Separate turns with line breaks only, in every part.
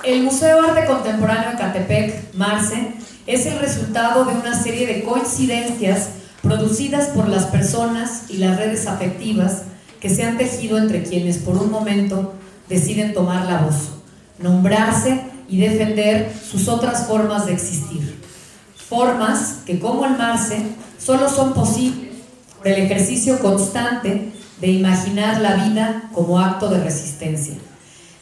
El Museo de Arte Contemporáneo de Ecatepec, MARCE, es el resultado de una serie de coincidencias producidas por las personas y las redes afectivas que se han tejido entre quienes por un momento deciden tomar la voz, nombrarse y defender sus otras formas de existir. Formas que, como el MARCE, solo son posibles por el ejercicio constante de imaginar la vida como acto de resistencia.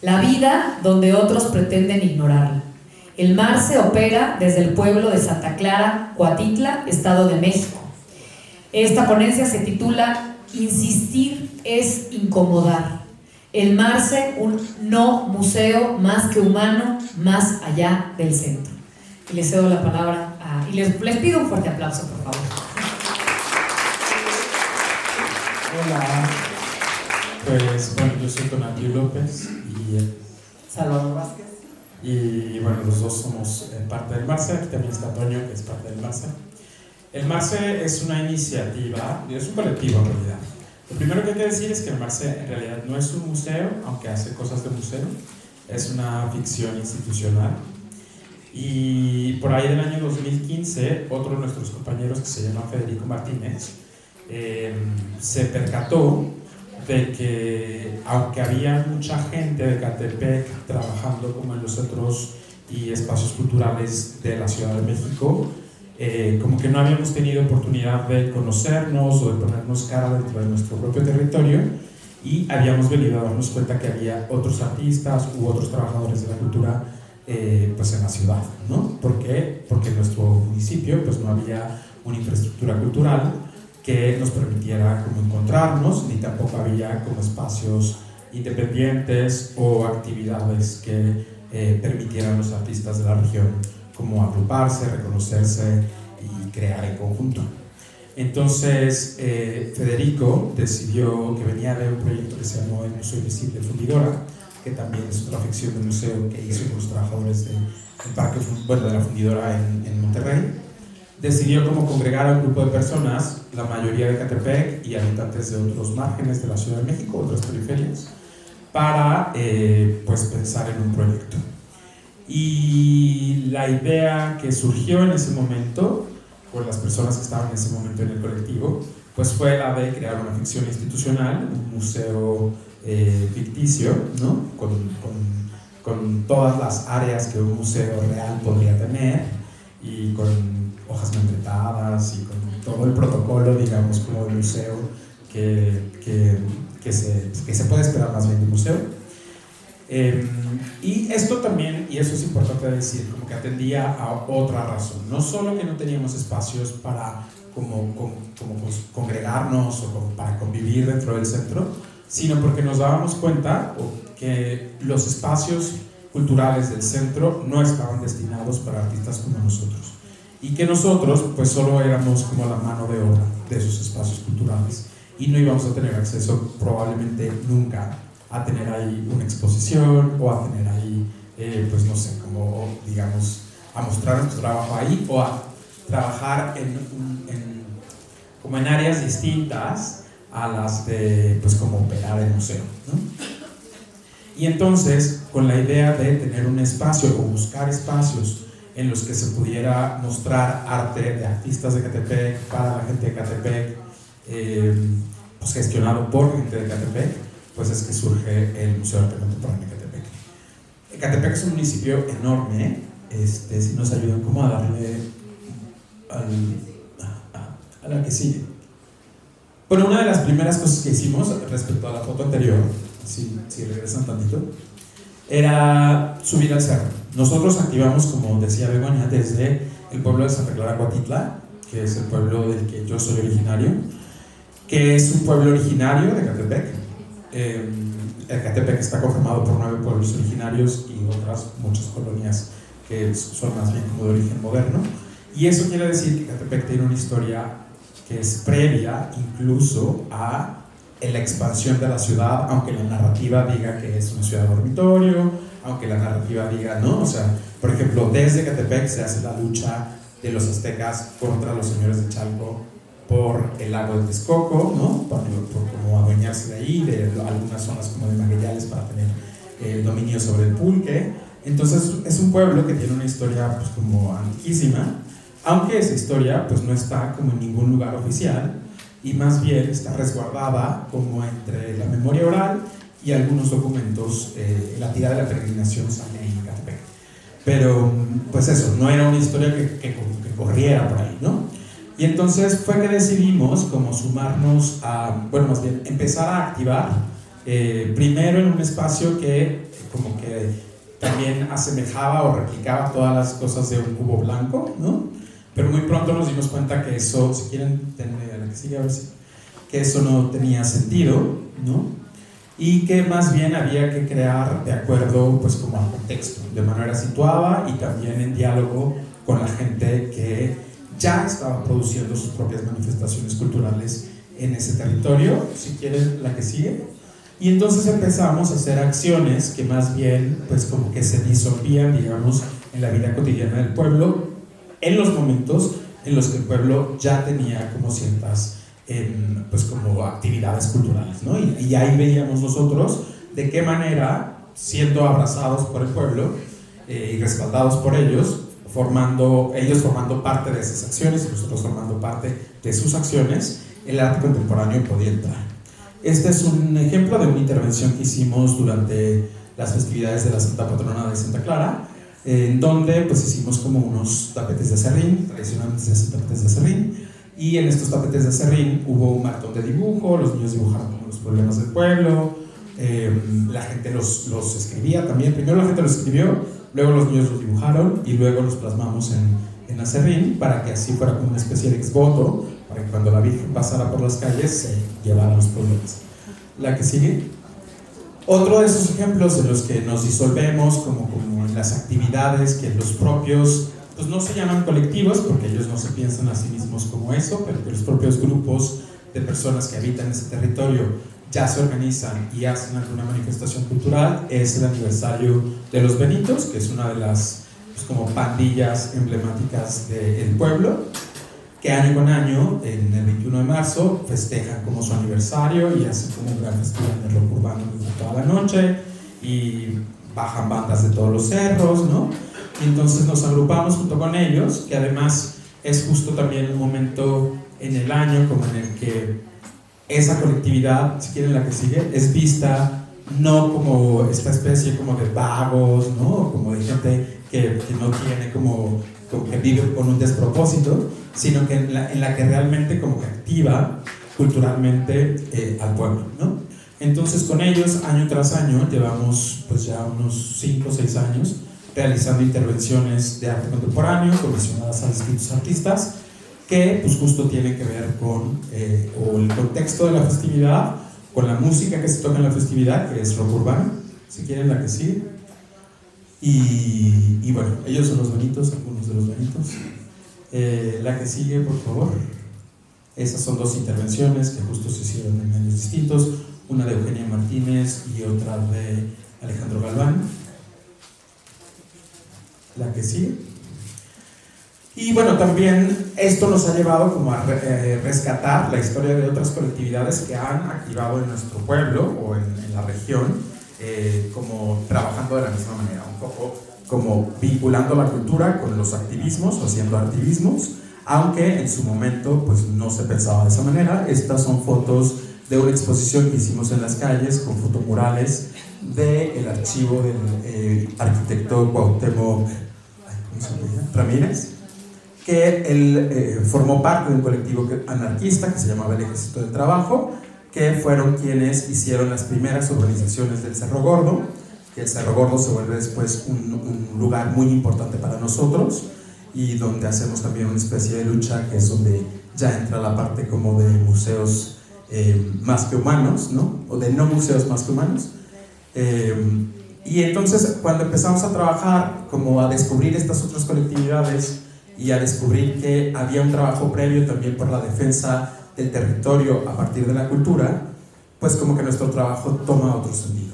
La vida donde otros pretenden ignorarla. El MARCE opera desde el pueblo de Santa Clara, Cuatitla, Estado de México. Esta ponencia se titula Insistir es incomodar. El MARCE, un no museo más que humano, más allá del centro. Y les cedo la palabra y les pido un fuerte aplauso, por favor.
Hola, pues bueno, yo soy Tonatiuh López y
Salvador Vázquez.
Y bueno, los dos somos parte del MARCE. Aquí también está Toño, que es parte del MARCE. El MARCE es una iniciativa, es un colectivo en realidad. Lo primero que hay que decir es que el MARCE en realidad no es un museo, aunque hace cosas de museo. Es una ficción institucional. Y por ahí del año 2015, otro de nuestros compañeros, que se llama Federico Martínez, se percató de que, aunque había mucha gente de Ecatepec trabajando como en los centros y espacios culturales de la Ciudad de México, como que no habíamos tenido oportunidad de conocernos o de ponernos cara dentro de nuestro propio territorio, y habíamos venido a darnos cuenta que había otros artistas u otros trabajadores de la cultura pues en la ciudad, ¿no? ¿Por qué? Porque en nuestro municipio pues no había una infraestructura cultural que nos permitiera como encontrarnos, ni tampoco había como espacios independientes o actividades que permitieran a los artistas de la región como agruparse, reconocerse y crear en conjunto. Entonces Federico decidió que venía de un proyecto que se llamó El Museo Invisible Fundidora, que también es otra ficción del museo que hizo con los trabajadores del parque, bueno, de la fundidora en Monterrey. Decidió como congregar a un grupo de personas, la mayoría de Ecatepec y habitantes de otros márgenes de la Ciudad de México, otras periferias, para pues pensar en un proyecto. Y la idea que surgió en ese momento, por las personas que estaban en ese momento en el colectivo, pues fue la de crear una ficción institucional, un museo ficticio, ¿no? Con todas las áreas que un museo real podría tener, y con hojas membretadas y con todo el protocolo, digamos, como de museo que se puede esperar más bien de un museo. Y esto también, y eso es importante decir, como que atendía a otra razón, no solo que no teníamos espacios para como congregarnos o como para convivir dentro del centro, sino porque nos dábamos cuenta que los espacios culturales del centro no estaban destinados para artistas como nosotros, y que nosotros pues solo éramos como la mano de obra de esos espacios culturales, y no íbamos a tener acceso probablemente nunca a tener ahí una exposición o a tener ahí pues no sé, como digamos a mostrar nuestro trabajo ahí, o a trabajar como en áreas distintas a las de pues como operar el museo, ¿no? Y entonces, con la idea de tener un espacio o buscar espacios en los que se pudiera mostrar arte de artistas de Ecatepec para la gente de Ecatepec, pues gestionado por gente de Ecatepec, pues es que surge el Museo de Arte Contemporáneo de Ecatepec. Ecatepec es un municipio enorme, si nos ayudan como a darle a la que sigue. Bueno, una de las primeras cosas que hicimos respecto a la foto anterior, si regresan tantito, era subir al cerro. Nosotros activamos, como decía Begoña, desde el pueblo de Santa Clara, Cuatitla, que es el pueblo del que yo soy originario, que es un pueblo originario de Ecatepec. Ecatepec está conformado por 9 pueblos originarios y otras muchas colonias que son más bien como de origen moderno. Y eso quiere decir que Ecatepec tiene una historia que es previa incluso a la expansión de la ciudad, aunque la narrativa diga que es una ciudad dormitorio, aunque la narrativa diga, ¿no? O sea, por ejemplo, desde Ecatepec se hace la lucha de los aztecas contra los señores de Chalco por el lago de Texcoco, ¿no? Por como adueñarse de ahí, de algunas zonas como de Magallanes para tener el dominio sobre el pulque. Entonces es un pueblo que tiene una historia pues como antiquísima, aunque esa historia pues no está como en ningún lugar oficial y más bien está resguardada como entre la memoria oral y algunos documentos, la tira de la peregrinación sale en Ecatepec. Pero pues eso, no era una historia que corriera por ahí, ¿no? Y entonces fue que decidimos como sumarnos a, bueno, más bien empezar a activar primero en un espacio que como que también asemejaba o replicaba todas las cosas de un cubo blanco, ¿no? Pero muy pronto nos dimos cuenta que eso, si quieren, denle a la que sigue a ver si, que eso no tenía sentido, ¿no? Y que más bien había que crear de acuerdo pues como al contexto, de manera situada y también en diálogo con la gente que ya estaba produciendo sus propias manifestaciones culturales en ese territorio. Si quieren la que sigue. Y entonces empezamos a hacer acciones que más bien pues como que se disolvían, digamos, en la vida cotidiana del pueblo, en los momentos en los que el pueblo ya tenía como ciertas pues como actividades culturales, ¿no? Y ahí veíamos nosotros de qué manera, siendo abrazados por el pueblo y respaldados por ellos formando parte de esas acciones y nosotros formando parte de sus acciones, el arte contemporáneo podía entrar. Este es un ejemplo de una intervención que hicimos durante las festividades de la Santa Patrona de Santa Clara, en donde pues hicimos como unos tapetes de aserrín, tradicionales tapetes de aserrín, y en estos tapetes de aserrín hubo un maratón de dibujo, los niños dibujaron como los problemas del pueblo, la gente los escribía también, primero la gente los escribió, luego los niños los dibujaron y luego los plasmamos en aserrín para que así fuera como una especie de exvoto, para que cuando la Virgen pasara por las calles se llevara los problemas. La que sigue. Otro de esos ejemplos en los que nos disolvemos como en las actividades que los propios, pues no se llaman colectivos porque ellos no se piensan a sí mismos como eso, pero que los propios grupos de personas que habitan ese territorio ya se organizan y hacen alguna manifestación cultural, es el aniversario de los Benitos, que es una de las pues, como pandillas emblemáticas del pueblo, que año con año, en el 21 de marzo, festejan como su aniversario y hacen como un gran festival de rock urbano toda la noche y bajan bandas de todos los cerros, ¿no? Y entonces nos agrupamos junto con ellos, que además es justo también un momento en el año como en el que esa colectividad, si quieren la que sigue, es vista no como esta especie como de vagos, ¿no? Como de gente que no tiene como que vive con un despropósito, sino que en la que realmente como que activa culturalmente al pueblo, ¿no? Entonces con ellos año tras año llevamos pues ya unos 5 o 6 años realizando intervenciones de arte contemporáneo comisionadas a distintos artistas que pues justo tienen que ver con o el contexto de la festividad, con la música que se toca en la festividad, que es rock urbano, si quieren la que sigue. Y bueno, ellos son los Benitos, algunos de los Benitos. La que sigue, por favor. Esas son 2 intervenciones que justo se hicieron en medios distintos, una de Eugenia Martínez y otra de Alejandro Galván. La que sigue. Y bueno, también esto nos ha llevado como a rescatar la historia de otras colectividades que han activado en nuestro pueblo o en la región, como trabajando de la misma manera, un poco como vinculando la cultura con los activismos o haciendo activismos, aunque en su momento pues no se pensaba de esa manera. Estas son fotos de una exposición que hicimos en las calles con fotomurales del archivo del arquitecto Cuauhtémoc Ramírez, que él formó parte de un colectivo anarquista que se llamaba el Ejército del Trabajo, que fueron quienes hicieron las primeras urbanizaciones del Cerro Gordo, que el Cerro Gordo se vuelve después un lugar muy importante para nosotros y donde hacemos también una especie de lucha, que es donde ya entra la parte como de museos más que humanos, ¿no? O de no museos más que humanos. Y entonces cuando empezamos a trabajar como a descubrir estas otras colectividades y a descubrir que había un trabajo previo también por la defensa del territorio a partir de la cultura, pues como que nuestro trabajo toma otro sentido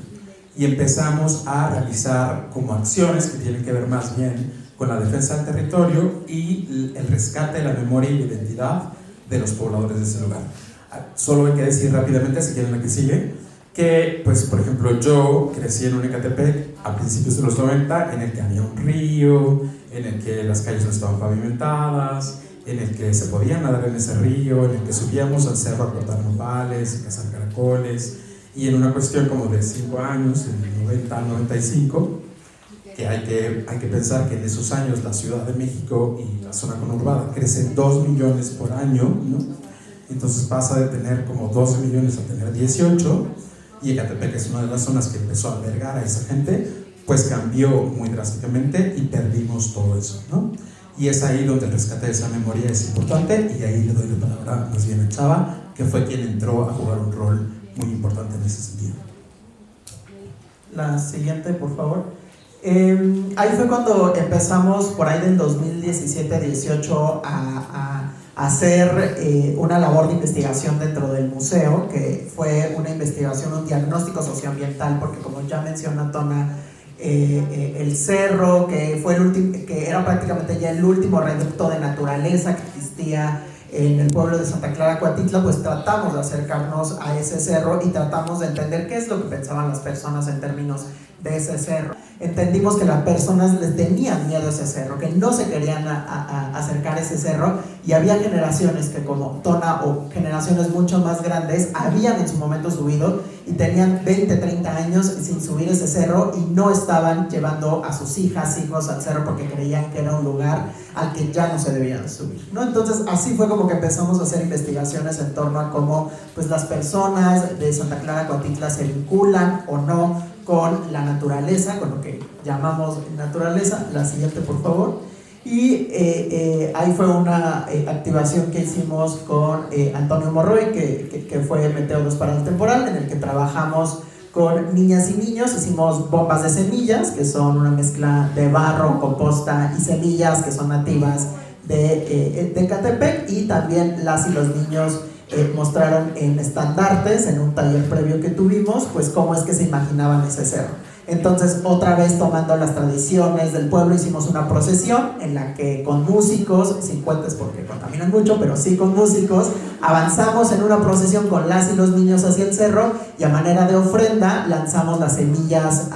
y empezamos a realizar como acciones que tienen que ver más bien con la defensa del territorio y el rescate de la memoria y la identidad de los pobladores de ese lugar. Solo hay que decir rápidamente, si quieren la que sigue, que, pues, por ejemplo, yo crecí en un Ecatepec a principios de los 90, en el que había un río, en el que las calles no estaban pavimentadas, en el que se podía nadar en ese río, en el que subíamos al cerro a cortar nopales, a cazar caracoles, y en una cuestión como de 5 años, en el 90 al 95, que hay que pensar que en esos años la Ciudad de México y la zona conurbada crecen 2 millones por año, ¿no? Entonces pasa de tener como 12 millones a tener 18, y Ecatepec es una de las zonas que empezó a albergar a esa gente, pues cambió muy drásticamente y perdimos todo eso, ¿no? Y es ahí donde el rescate de esa memoria es importante, y ahí le doy la palabra más bien a Chava, que fue quien entró a jugar un rol muy importante en ese sentido.
La siguiente, por favor. Ahí fue cuando empezamos, por ahí del 2017-18, a hacer una labor de investigación dentro del museo, que fue una investigación, un diagnóstico socioambiental, porque como ya menciona Tona, el cerro, que fue el último, que era prácticamente ya el último reducto de naturaleza que existía en el pueblo de Santa Clara Coatitla, pues tratamos de acercarnos a ese cerro y tratamos de entender qué es lo que pensaban las personas en términos de ese cerro. Entendimos que las personas les tenían miedo a ese cerro, que no se querían acercar a ese cerro, y había generaciones que, como Tona, o generaciones mucho más grandes, habían en su momento subido y tenían 20, 30 años sin subir ese cerro, y no estaban llevando a sus hijas, hijos al cerro porque creían que era un lugar al que ya no se debían subir, ¿no? Entonces así fue como que empezamos a hacer investigaciones en torno a cómo, pues, las personas de Santa Clara Coatitla se vinculan o no con la naturaleza, con lo que llamamos naturaleza. La siguiente, por favor. Y ahí fue una activación que hicimos con Antonio Morroy, que fue Meteoros para el Temporal, en el que trabajamos con niñas y niños. Hicimos bombas de semillas, que son una mezcla de barro, composta y semillas que son nativas de Ecatepec, y también las y los niños mostraron en estandartes, en un taller previo que tuvimos, pues cómo es que se imaginaban ese cerro. Entonces, otra vez tomando las tradiciones del pueblo, hicimos una procesión en la que, con músicos, sin cohetes porque contaminan mucho, pero sí con músicos, avanzamos en una procesión con las y los niños hacia el cerro, y a manera de ofrenda lanzamos las semillas,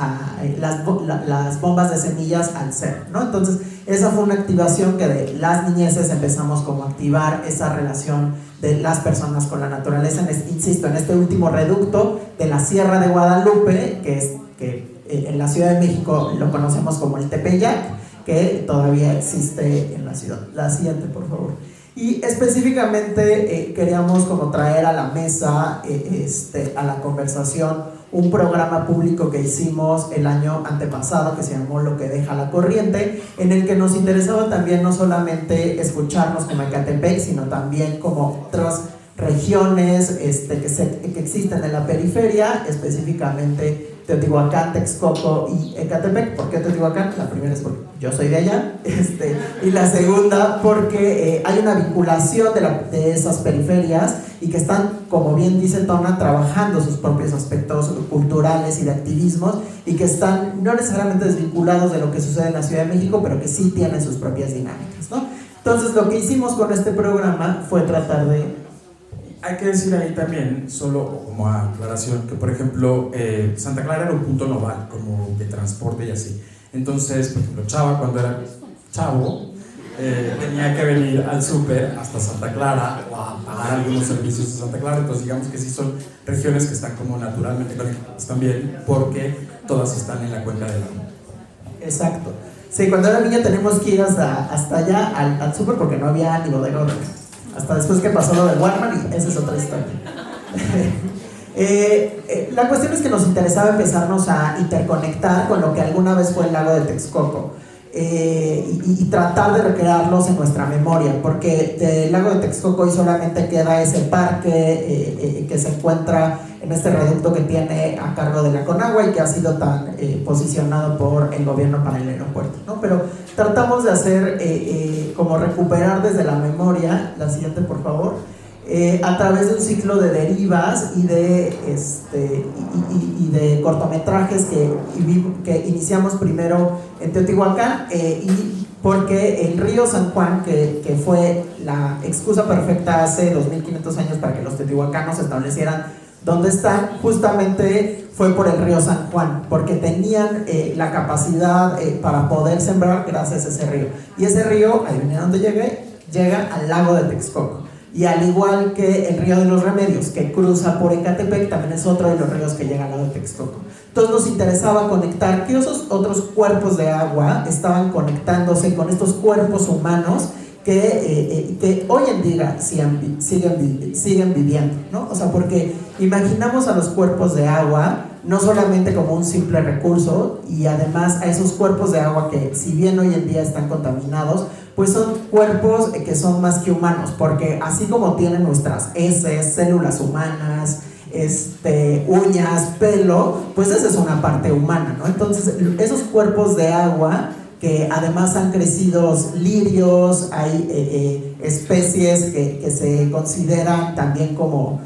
las bombas de semillas al cerro, ¿no? Entonces, esa fue una activación que de las niñeces empezamos como a activar esa relación de las personas con la naturaleza, insisto, en este último reducto de la Sierra de Guadalupe, que en la Ciudad de México lo conocemos como el Tepeyac, que todavía existe en la ciudad. La siguiente, por favor. Y específicamente queríamos como traer a la mesa, a la conversación, un programa público que hicimos el año antepasado que se llamó Lo que deja la corriente, en el que nos interesaba también no solamente escucharnos como Ecatepec, sino también como otras regiones que existen en la periferia, específicamente Teotihuacán, Texcoco y Ecatepec. ¿Por qué Teotihuacán? La primera es porque yo soy de allá, y la segunda porque hay una vinculación de esas periferias, y que están, como bien dice Tona, trabajando sus propios aspectos culturales y de activismos, y que están no necesariamente desvinculados de lo que sucede en la Ciudad de México, pero que sí tienen sus propias dinámicas, ¿no? Entonces, lo que hicimos con este programa fue tratar de...
Hay que decir ahí también, solo como aclaración, que por ejemplo Santa Clara era un punto nodal, como de transporte y así. Entonces, por ejemplo, Chava, cuando era chavo, tenía que venir al súper hasta Santa Clara o a pagar algunos servicios de Santa Clara. Entonces, digamos que sí son regiones que están como naturalmente conectadas también, porque todas están en la cuenca del agua.
Exacto. Sí, cuando era niña tenemos que ir hasta allá al súper, porque no había ni bodega. Hasta después que pasó lo del Walmart, y esa es otra historia. La cuestión es que nos interesaba empezarnos a interconectar con lo que alguna vez fue el lago de Texcoco, y tratar de recrearlos en nuestra memoria, porque del lago de Texcoco hoy solamente queda ese parque que se encuentra en este reducto que tiene a cargo de la Conagua, y que ha sido tan posicionado por el gobierno para el aeropuerto, ¿no? Pero tratamos de hacer como recuperar desde la memoria. La siguiente, por favor. A través de un ciclo de derivas y de cortometrajes que iniciamos primero en Teotihuacán, y porque el río San Juan, que fue la excusa perfecta hace 2500 años para que los teotihuacanos establecieran donde están justamente fue por el río San Juan, porque tenían la capacidad para poder sembrar gracias a ese río. Y ese río, adivinen dónde llega al lago de Texcoco. Y al igual que el río de los Remedios, que cruza por Ecatepec, también es otro de los ríos que llega al lago de Texcoco. Entonces nos interesaba conectar que esos otros cuerpos de agua estaban conectándose con estos cuerpos humanos que hoy en día siguen viviendo, ¿no? O sea, porque imaginamos a los cuerpos de agua no solamente como un simple recurso, y además a esos cuerpos de agua que, si bien hoy en día están contaminados, pues son cuerpos que son más que humanos, porque así como tienen nuestras heces, células humanas, uñas, pelo, pues esa es una parte humana, ¿no? Entonces esos cuerpos de agua, que además han crecido lirios, hay especies que se consideran también como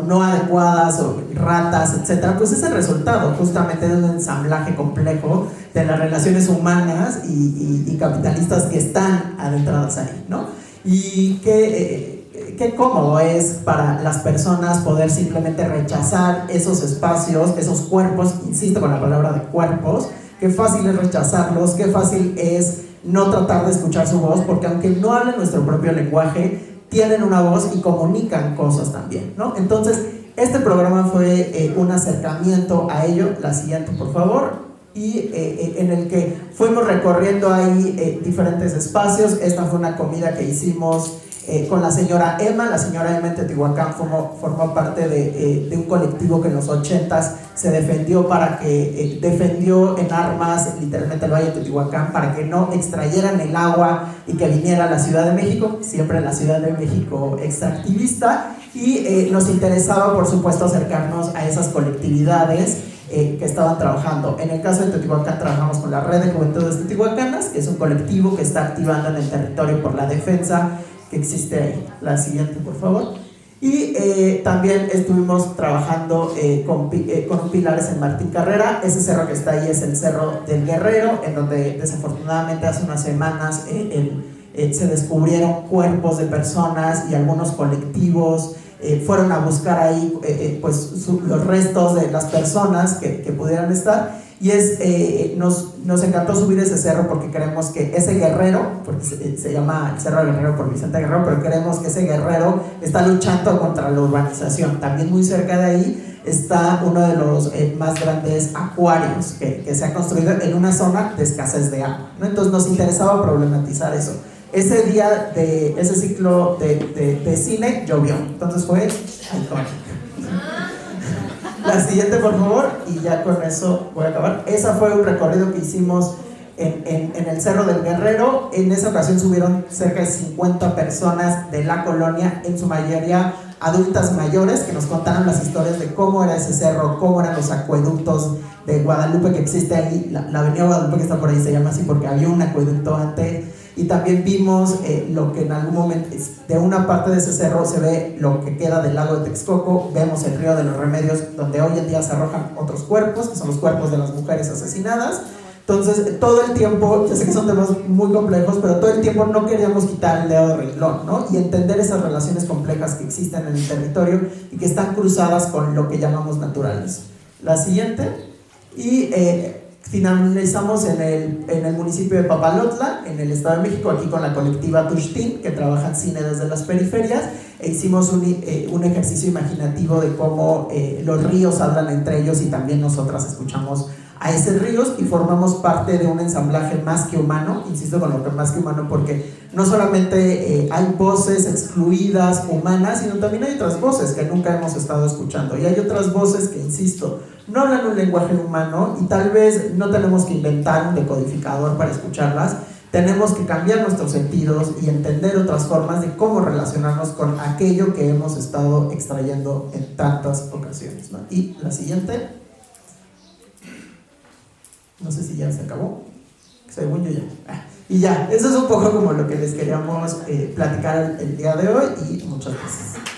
no adecuadas, o ratas, etcétera, pues es el resultado justamente de un ensamblaje complejo de las relaciones humanas y capitalistas que están adentradas ahí, ¿no? Y qué cómodo es para las personas poder simplemente rechazar esos espacios, esos cuerpos, insisto con la palabra de cuerpos, qué fácil es rechazarlos, qué fácil es no tratar de escuchar su voz, porque aunque no hablen nuestro propio lenguaje, tienen una voz y comunican cosas también, ¿no? Entonces, este programa fue un acercamiento a ello. La siguiente, por favor. Y en el que fuimos recorriendo ahí diferentes espacios. Esta fue una comida que hicimos con la señora Emma. La señora Emma en Teotihuacán formó parte de un colectivo que en los 80s se defendió defendió en armas literalmente el Valle de Teotihuacán para que no extrayeran el agua y que viniera a la Ciudad de México, siempre la Ciudad de México extractivista, y nos interesaba por supuesto acercarnos a esas colectividades que estaban trabajando. En el caso de Teotihuacán trabajamos con la Red de Juventudes Teotihuacanas, que es un colectivo que está activando en el territorio por la defensa que existe ahí. La siguiente, por favor. Y también estuvimos trabajando con pilares en Martín Carrera. Ese cerro que está ahí es el Cerro del Guerrero, en donde desafortunadamente hace unas semanas se descubrieron cuerpos de personas, y algunos colectivos fueron a buscar ahí los restos de las personas que pudieran estar. Y nos encantó subir ese cerro porque queremos que ese guerrero, porque se llama el Cerro del Guerrero por Vicente Guerrero, pero queremos que ese guerrero está luchando contra la urbanización. También muy cerca de ahí está uno de los más grandes acuarios que se ha construido en una zona de escasez de agua, ¿no? Entonces nos interesaba problematizar eso. Ese día de ese ciclo de cine llovió, entonces fue icónico. La siguiente, por favor, y ya con eso voy a acabar. Ese fue un recorrido que hicimos en el Cerro del Guerrero. En esa ocasión subieron cerca de 50 personas de la colonia, en su mayoría adultas mayores, que nos contaron las historias de cómo era ese cerro, cómo eran los acueductos de Guadalupe que existe ahí. La avenida Guadalupe que está por ahí se llama así porque había un acueducto antes. Y también vimos lo que en algún momento de una parte de ese cerro se ve lo que queda del lago de Texcoco. Vemos el río de los Remedios, donde hoy en día se arrojan otros cuerpos, que son los cuerpos de las mujeres asesinadas. Entonces todo el tiempo, ya sé que son temas muy complejos, pero todo el tiempo no queríamos quitar el dedo de renglón, ¿no? Y entender esas relaciones complejas que existen en el territorio y que están cruzadas con lo que llamamos naturales. La siguiente. Y finalizamos en el municipio de Papalotla, en el Estado de México, aquí con la colectiva Tuxtin, que trabaja en cine desde las periferias, e hicimos un ejercicio imaginativo de cómo los ríos hablan entre ellos, y también nosotras escuchamos a esos ríos y formamos parte de un ensamblaje más que humano. Insisto con lo que más que humano, porque no solamente hay voces excluidas humanas, sino también hay otras voces que nunca hemos estado escuchando, y hay otras voces que, insisto, no hablan un lenguaje humano, y tal vez no tenemos que inventar un decodificador para escucharlas. Tenemos que cambiar nuestros sentidos y entender otras formas de cómo relacionarnos con aquello que hemos estado extrayendo en tantas ocasiones, ¿no? Y la siguiente, no sé si ya se acabó, según yo ya. Y ya, eso es un poco como lo que les queríamos platicar el día de hoy, y muchas gracias.